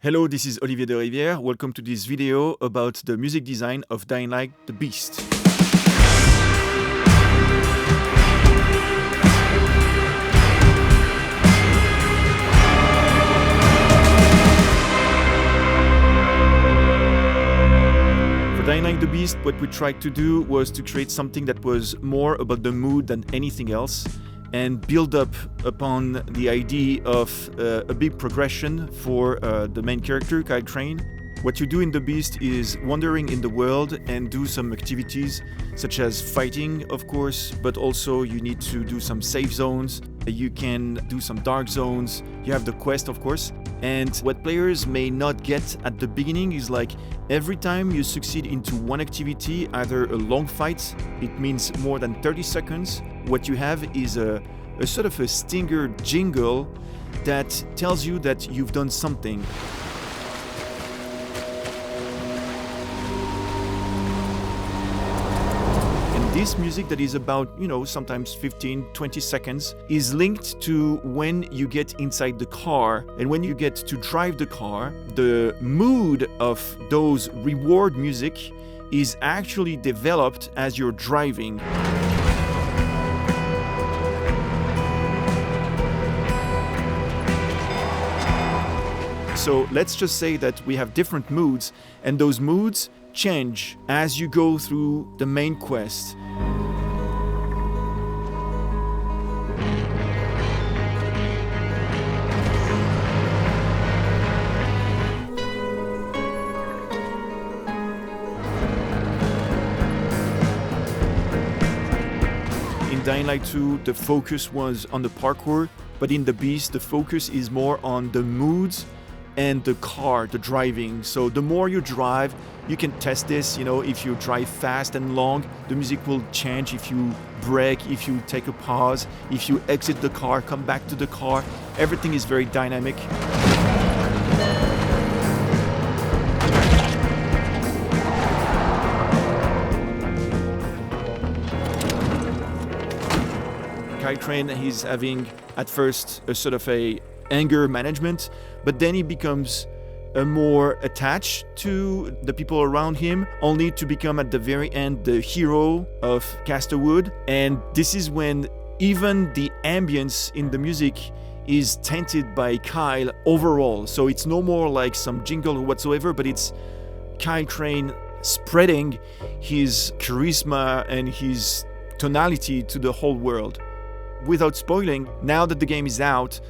Hello, this is Olivier de Rivière. Welcome to this video about the music design of Dying Light: The Beast. For Dying Light: The Beast, what we tried to do was to create something that was more about the mood than anything else, and build up upon the idea of a big progression for the main character, Kyle Crane. What you do in The Beast is wandering in the world and do some activities such as fighting, of course, but also you need to do some safe zones. You can do some dark zones. You have the quest, of course. And what players may not get at the beginning is like every time you succeed into one activity, either a long fight, it means more than 30 seconds, what you have is a sort of a stinger jingle that tells you that you've done something. And this music that is about, sometimes 15, 20 seconds is linked to when you get inside the car. And when you get to drive the car, the mood of those reward music is actually developed as you're driving. So let's just say that we have different moods, and those moods change as you go through the main quest. In Dying Light 2, the focus was on the parkour, but in The Beast, the focus is more on the moods and the car, the driving. So the more you drive, you can test this, if you drive fast and long, the music will change. If you brake, if you take a pause, if you exit the car, come back to the car, everything is very dynamic. Kyle Crane, he's having at first a sort of a anger management, but then he becomes more attached to the people around him, only to become at the very end the hero of Casterwood. And this is when even the ambience in the music is tainted by Kyle overall. So it's no more like some jingle whatsoever, but it's Kyle Crane spreading his charisma and his tonality to the whole world. Without spoiling, now that the game is out,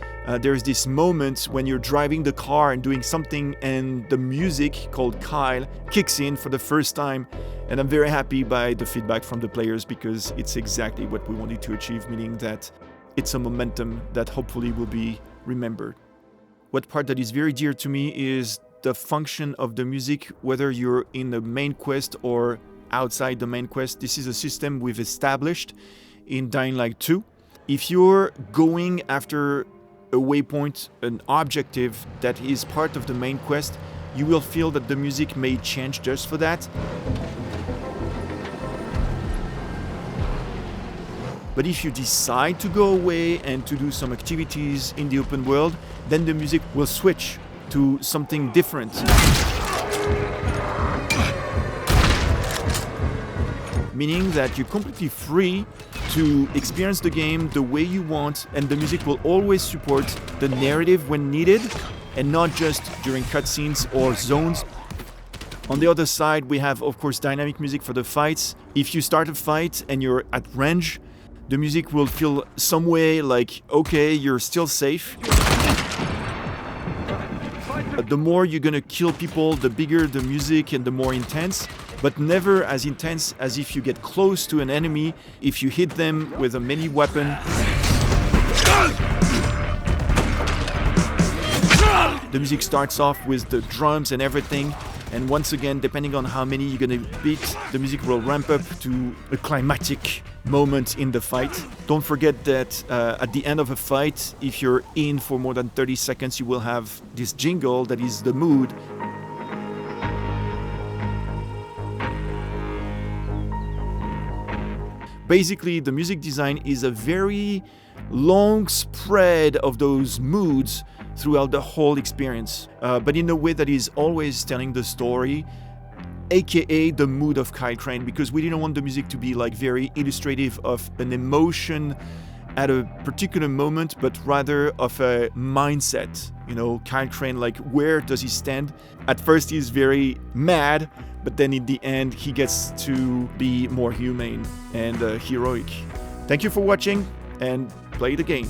there's this moment when you're driving the car and doing something, and the music called Kyle kicks in for the first time. And I'm very happy by the feedback from the players, because it's exactly what we wanted to achieve, meaning that it's a momentum that hopefully will be remembered. What part that is very dear to me is the function of the music, whether you're in the main quest or outside the main quest. This is a system we've established in Dying Light 2. If you're going after a waypoint, an objective that is part of the main quest, you will feel that the music may change just for that. But if you decide to go away and to do some activities in the open world, then the music will switch to something different. Meaning that you're completely free to experience the game the way you want, and the music will always support the narrative when needed, and not just during cutscenes or zones. On the other side, we have, of course, dynamic music for the fights. If you start a fight and you're at range, the music will feel some way like, okay, you're still safe. The more you're gonna kill people, the bigger the music and the more intense, but never as intense as if you get close to an enemy, if you hit them with a melee weapon. The music starts off with the drums and everything, and once again, depending on how many you're gonna beat, the music will ramp up to a climactic moment in the fight. Don't forget that at the end of a fight, if you're in for more than 30 seconds, you will have this jingle that is the mood. Basically, the music design is a very long spread of those moods throughout the whole experience, but in a way that is always telling the story, aka the mood of Kyle Crane, because we didn't want the music to be like very illustrative of an emotion at a particular moment, but rather of a mindset. You know, Kyle Crane, like, where does he stand? At first he's very mad, but then in the end he gets to be more humane and heroic. Thank you for watching, and play the game.